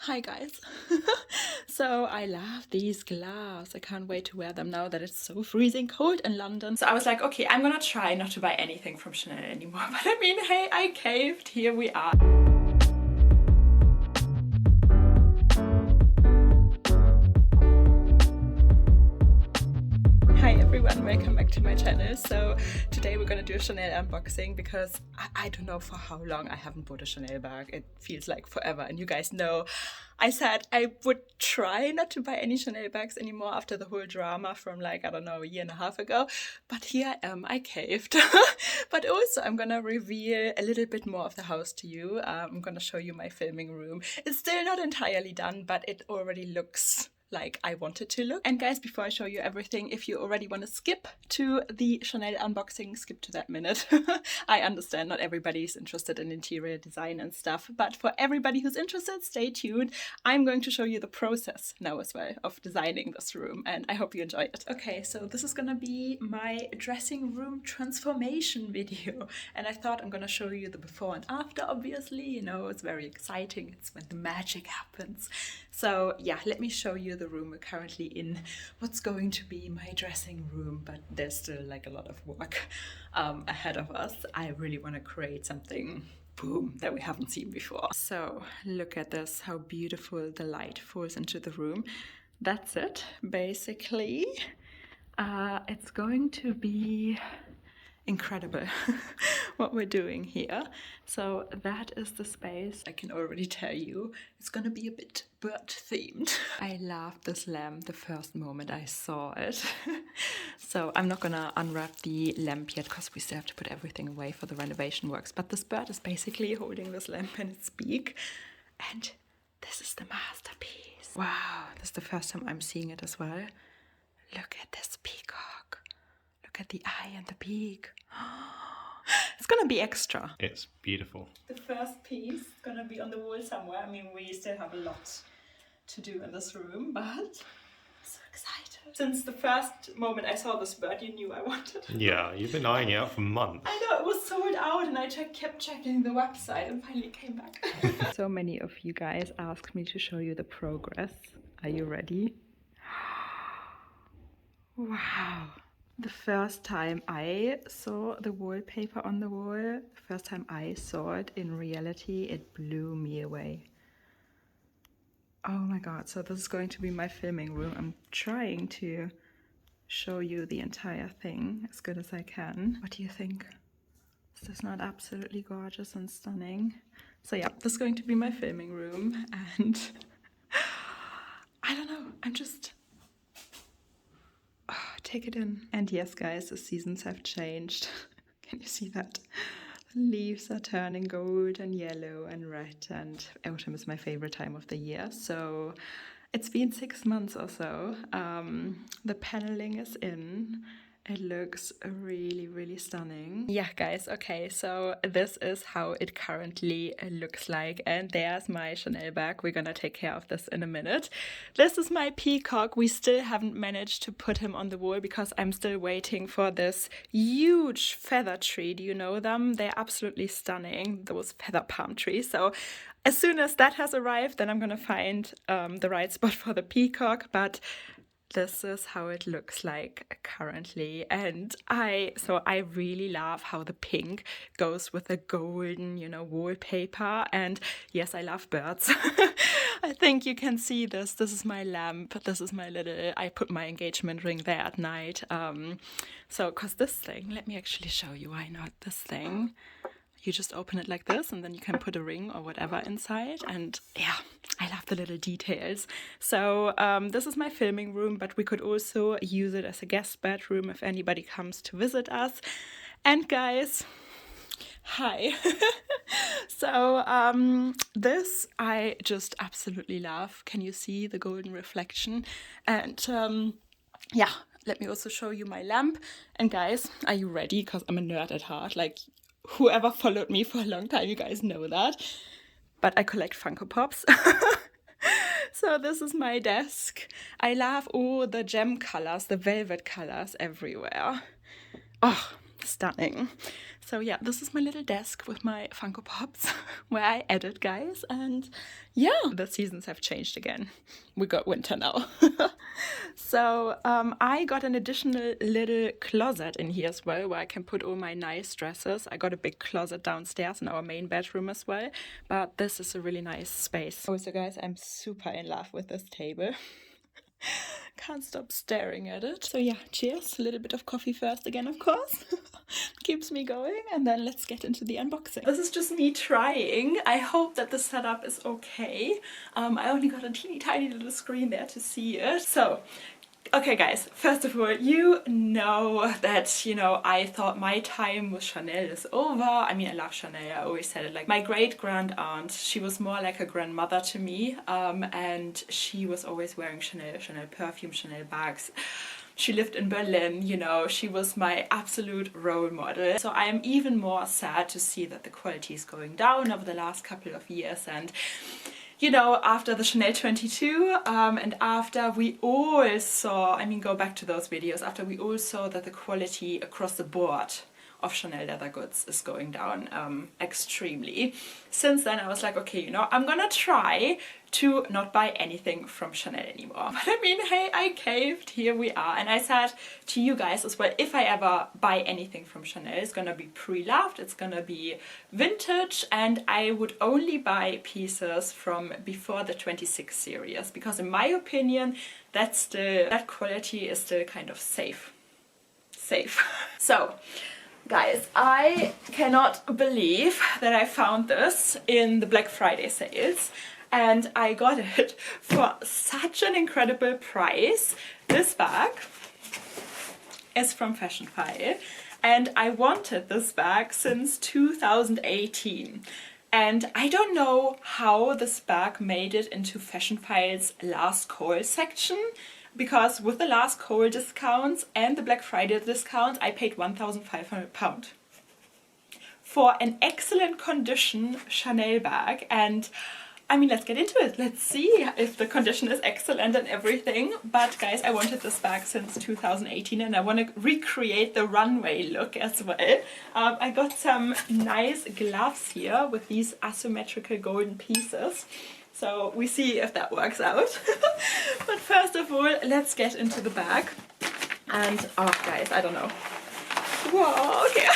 Hi guys. So I love these gloves. I can't wait to wear them now that it's so freezing cold in London. So I was like, okay, I'm gonna try not to buy anything from Chanel anymore. But I mean, hey, I caved. Here we are. Hi everyone, welcome back to my channel. So today we're gonna do a Chanel unboxing because I don't know for how long I haven't bought a Chanel bag. It feels like forever, and you guys know I said I would try not to buy any Chanel bags anymore after the whole drama from like, I don't know, a year and a half ago. But here I am, I caved. But also I'm gonna reveal a little bit more of the house to you. I'm gonna show you my filming room. It's still not entirely done, but it already looks like I want it to look. And guys, before I show you everything, if you already want to skip to the Chanel unboxing, skip to that minute. I understand not everybody's interested in interior design and stuff, but for everybody who's interested, stay tuned. I'm going to show you the process now as well of designing this room, and I hope you enjoy it. Okay, so this is gonna be my dressing room transformation video, and I thought I'm gonna show you the before and after. Obviously, you know, it's very exciting. It's when the magic happens. So yeah, let me show you the room we're currently in, what's going to be my dressing room, but there's still like a lot of work ahead of us. I really want to create something, boom, that we haven't seen before. So look at this, how beautiful the light falls into the room. That's it, basically. It's going to be incredible what we're doing here. So that is the space. I can already tell you it's gonna be a bit bird themed. I loved this lamp the first moment I saw it. So I'm not gonna unwrap the lamp yet because we still have to put everything away for the renovation works, but this bird is basically holding this lamp in its beak, and this is the masterpiece. Wow, this is the first time I'm seeing it as well. Look at this peacock. Look at the eye and the beak. It's gonna be extra. It's beautiful. The first piece is gonna be on the wall somewhere. I mean, we still have a lot to do in this room, but I'm so excited. Since the first moment I saw this bird, you knew I wanted it. Yeah, you've been eyeing it out for months. I know, it was sold out, and I kept checking the website and finally came back. So many of you guys asked me to show you the progress. Are you ready? Wow. The first time I saw the wallpaper on the wall, the first time I saw it in reality, it blew me away. Oh my god, so this is going to be my filming room. I'm trying to show you the entire thing as good as I can. What do you think? Is this not absolutely gorgeous and stunning? So yeah, this is going to be my filming room, and I don't know, I'm just... take it in. And yes guys, the seasons have changed. Can you see that? The leaves are turning gold and yellow and red, and autumn is my favorite time of the year. So it's been 6 months or so. The paneling is in. It looks really, really stunning. Yeah, guys, okay, so this is how it currently looks like. And there's my Chanel bag. We're gonna take care of this in a minute. This is my peacock. We still haven't managed to put him on the wall because I'm still waiting for this huge feather tree. Do you know them? They're absolutely stunning, those feather palm trees. So as soon as that has arrived, then I'm gonna find the right spot for the peacock. But this is how it looks like currently, and I really love how the pink goes with the golden, you know, wallpaper. And yes, I love birds. I think you can see this. This is my lamp. This is my little, I put my engagement ring there at night. So, cause this thing, let me actually show you. Why not this thing? You just open it like this, and then you can put a ring or whatever inside. And yeah, I love the little details. So this is my filming room, but we could also use it as a guest bedroom if anybody comes to visit us. And guys, hi. So this I just absolutely love. Can you see the golden reflection? And yeah, let me also show you my lamp. And guys, are you ready? Because I'm a nerd at heart. Like, whoever followed me for a long time, you guys know that. But I collect Funko Pops. So this is my desk. I love all the gem colors, the velvet colors everywhere. Oh, stunning. So yeah, this is my little desk with my Funko Pops where I edit, guys. And yeah, the seasons have changed again. We got winter now. So I got an additional little closet in here as well where I can put all my nice dresses. I got a big closet downstairs in our main bedroom as well. But this is a really nice space. Also, guys, I'm super in love with this table. Can't stop staring at it. So yeah, cheers. A little bit of coffee first again, of course. Keeps me going. And then let's get into the unboxing. This is just me trying. I hope that the setup is okay. I only got a teeny tiny little screen there to see it. So, okay guys, first of all, you know that, you know, I thought my time with Chanel is over. I mean, I love Chanel, I always said it. Like, my great-grand aunt, she was more like a grandmother to me, and she was always wearing Chanel perfume, Chanel bags. She lived in Berlin, you know, she was my absolute role model. So I am even more sad to see that the quality is going down over the last couple of years. And you know, after the Chanel 22 and after we all saw, I mean, go back to those videos, after we all saw that the quality across the board of Chanel leather goods is going down extremely. Since then I was like, okay, you know, I'm gonna try to not buy anything from Chanel anymore. But I mean, hey, I caved, here we are. And I said to you guys as well, if I ever buy anything from Chanel, it's gonna be pre-loved, it's gonna be vintage, and I would only buy pieces from before the 26 series, because in my opinion, that quality is still kind of safe. So, guys, I cannot believe that I found this in the Black Friday sales. And I got it for such an incredible price. This bag is from Fashion File, and I wanted this bag since 2018. And I don't know how this bag made it into Fashion File's last call section, because with the last call discounts and the Black Friday discount, I paid £1,500 for an excellent condition Chanel bag. And I mean, let's get into it. Let's see if the condition is excellent and everything. But guys, I wanted this bag since 2018 and I want to recreate the runway look as well. I got some nice gloves here with these asymmetrical golden pieces. So we see if that works out. But first of all, let's get into the bag. And, oh guys, I don't know. Whoa, okay.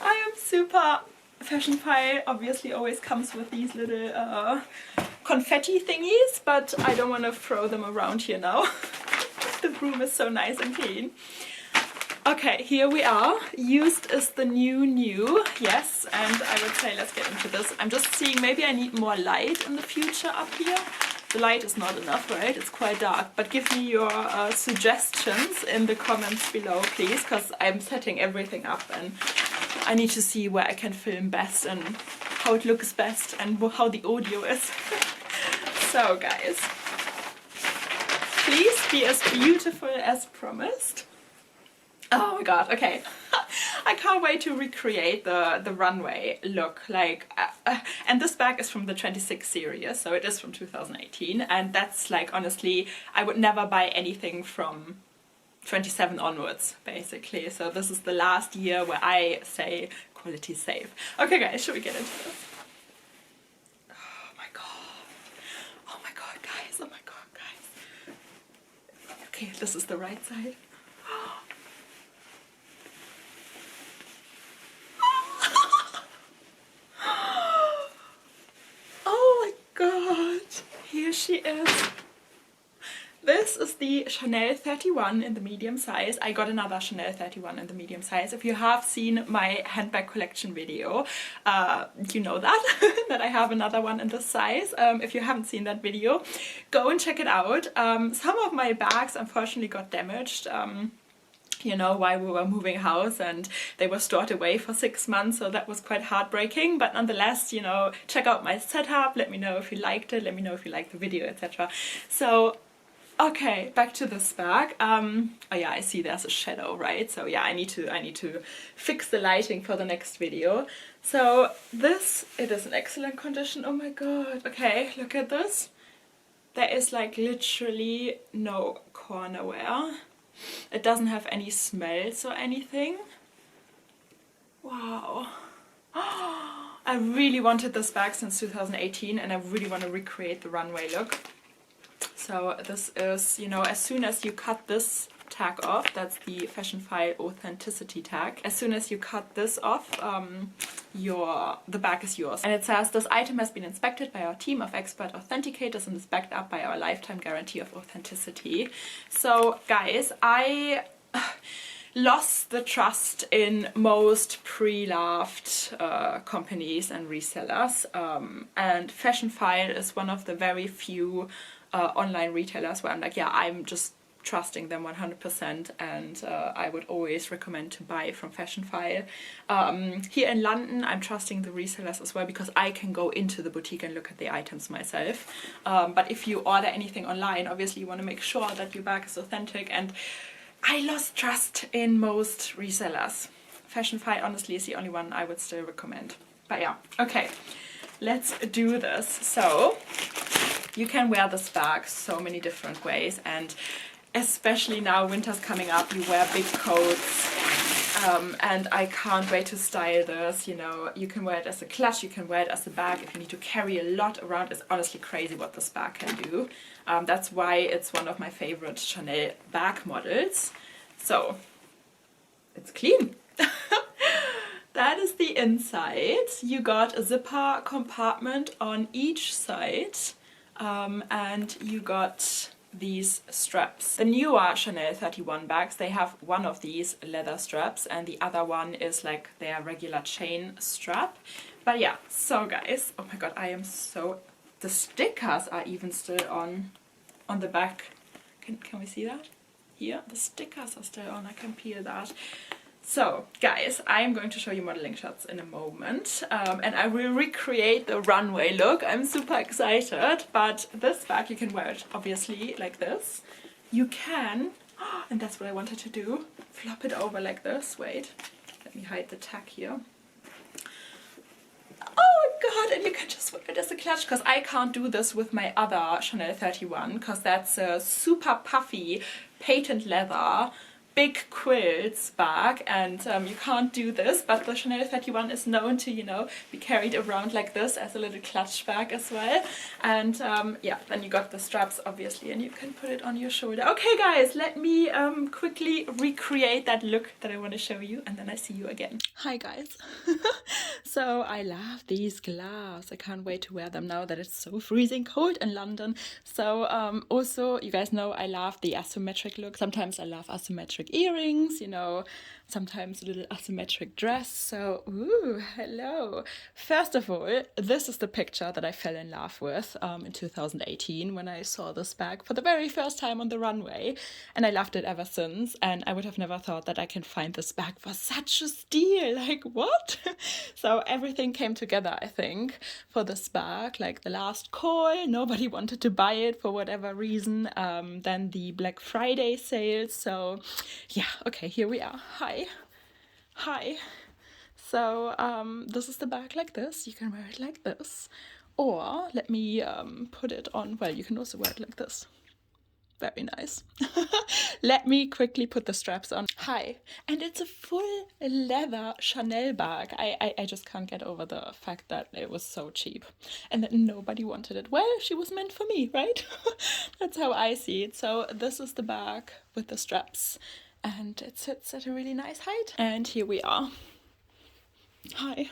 I am super... Fashion File obviously always comes with these little confetti thingies, but I don't want to throw them around here now. The room is so nice and clean. Okay, here we are. Used is the new, yes, and I would say let's get into this. I'm just seeing, maybe I need more light in the future up here. The light is not enough, right? It's quite dark, but give me your suggestions in the comments below, please, because I'm setting everything up and I need to see where I can film best and how it looks best and how the audio is. So guys, please be as beautiful as promised. Oh my god, okay. I can't wait to recreate the runway look. Like, and this bag is from the 26 series, so it is from 2018, and that's like, honestly, I would never buy anything from 27 onwards, basically. So this is the last year where I say quality safe. Okay guys, should we get into this? Oh my god guys, oh my god guys. Okay, this is the right side. Oh my god, here she is. This is the Chanel 31 in the medium size. I got another Chanel 31 in the medium size. If you have seen my handbag collection video, you know that, that I have another one in this size. If you haven't seen that video, go and check it out. Some of my bags unfortunately got damaged. You know, while we were moving house, and they were stored away for 6 months, so that was quite heartbreaking. But nonetheless, you know, check out my setup, let me know if you liked it, let me know if you liked the video, etc. So okay, back to this bag. Oh yeah, I see there's a shadow, right? So yeah, I need to fix the lighting for the next video. So this, it is in excellent condition. Oh my god. Okay, look at this. There is like literally no corner wear. It doesn't have any smells or anything. Wow. I really wanted this bag since 2018 and I really want to recreate the runway look. So this is, you know, as soon as you cut this tag off, that's the Fashion File Authenticity tag. As soon as you cut this off, the bag is yours. And it says, this item has been inspected by our team of expert authenticators and is backed up by our lifetime guarantee of authenticity. So guys, I lost the trust in most pre-loved companies and resellers, and Fashion File is one of the very few online retailers where I'm like, yeah, I'm just trusting them 100%, and I would always recommend to buy from Fashion File. Here in London, I'm trusting the resellers as well because I can go into the boutique and look at the items myself. But if you order anything online, obviously you want to make sure that your bag is authentic, and I lost trust in most resellers. Fashion File honestly is the only one I would still recommend. But yeah, okay, let's do this. So you can wear this bag so many different ways, and especially now winter's coming up, you wear big coats, and I can't wait to style this. You know, you can wear it as a clutch, you can wear it as a bag. If you need to carry a lot around, it's honestly crazy what this bag can do. That's why it's one of my favorite Chanel bag models. So it's clean. That is the inside. You got a zipper compartment on each side, and you got these straps. The newer Chanel 31 bags, they have one of these leather straps and the other one is like their regular chain strap. But yeah, so guys, oh my god, I am so... The stickers are even still on the back. Can we see that? Here, the stickers are still on, I can peel that. So guys, I am going to show you modeling shots in a moment, and I will recreate the runway look. I'm super excited, but this bag, you can wear it obviously like this. You can, and that's what I wanted to do, flop it over like this. Wait, let me hide the tag here. Oh god, and you can just wear it as a clutch, because I can't do this with my other Chanel 31, because that's a super puffy patent leather big quilts bag, and you can't do this, but the Chanel 31 is known to, you know, be carried around like this as a little clutch bag as well. And yeah, then you got the straps obviously, and you can put it on your shoulder. Okay guys, let me quickly recreate that look that I want to show you, and then I see you again. Hi guys. So I love these gloves. I can't wait to wear them now that it's so freezing cold in London. So also, you guys know I love the asymmetric look. Sometimes I love asymmetric earrings, you know, sometimes a little asymmetric dress. So, ooh, hello. First of all, this is the picture that I fell in love with in 2018 when I saw this bag for the very first time on the runway, and I loved it ever since. And I would have never thought that I can find this bag for such a steal. Like, what? So everything came together, I think, for this bag. Like the last call, nobody wanted to buy it for whatever reason. Then the Black Friday sales. So yeah, okay, here we are. Hi. So this is the bag like this. You can wear it like this, or let me put it on. Well, you can also wear it like this. Very nice. Let me quickly put the straps on. Hi. And it's a full leather Chanel bag. I just can't get over the fact that it was so cheap and that nobody wanted it. Well, she was meant for me, right? That's how I see it. So this is the bag with the straps, and it sits at a really nice height. And here we are. Hi.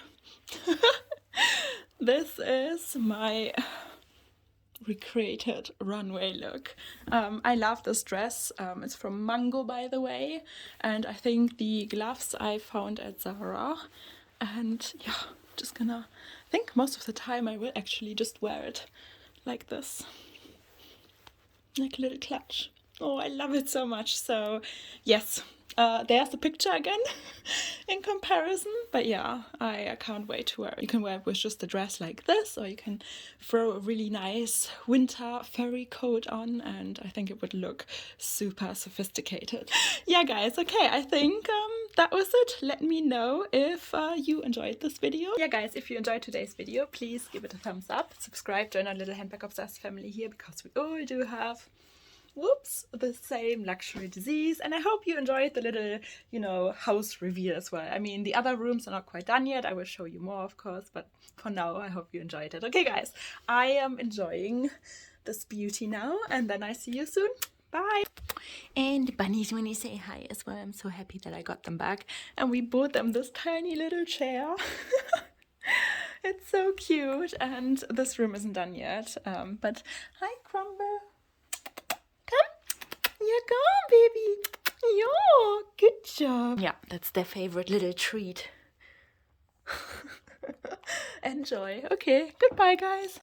This is my recreated runway look. I love this dress. It's from Mango, by the way, and I think the gloves I found at Zara. And yeah, just gonna, I think most of the time I will actually just wear it like this, like a little clutch. Oh, I love it so much. So yes, there's the picture again in comparison, but yeah, I can't wait to wear it. You can wear it with just the dress like this, or you can throw a really nice winter furry coat on, and I think it would look super sophisticated. Yeah guys, okay, I think that was it. Let me know if you enjoyed this video. Yeah guys, if you enjoyed today's video, please give it a thumbs up, subscribe, join our little handbag obsessed family here, because we all do have whoops, the same luxury disease. And I hope you enjoyed the little, you know, house reveal as well. I mean, the other rooms are not quite done yet. I will show you more, of course, but for now, I hope you enjoyed it. Okay, guys, I am enjoying this beauty now, and then I see you soon. Bye. And the bunnies want to say hi as well. I'm so happy that I got them back, and we bought them this tiny little chair. It's so cute, and this room isn't done yet. But hi, Crumble. Come. You're gone, baby. Yo, good job. Yeah, that's their favorite little treat. Enjoy. Okay, goodbye, guys.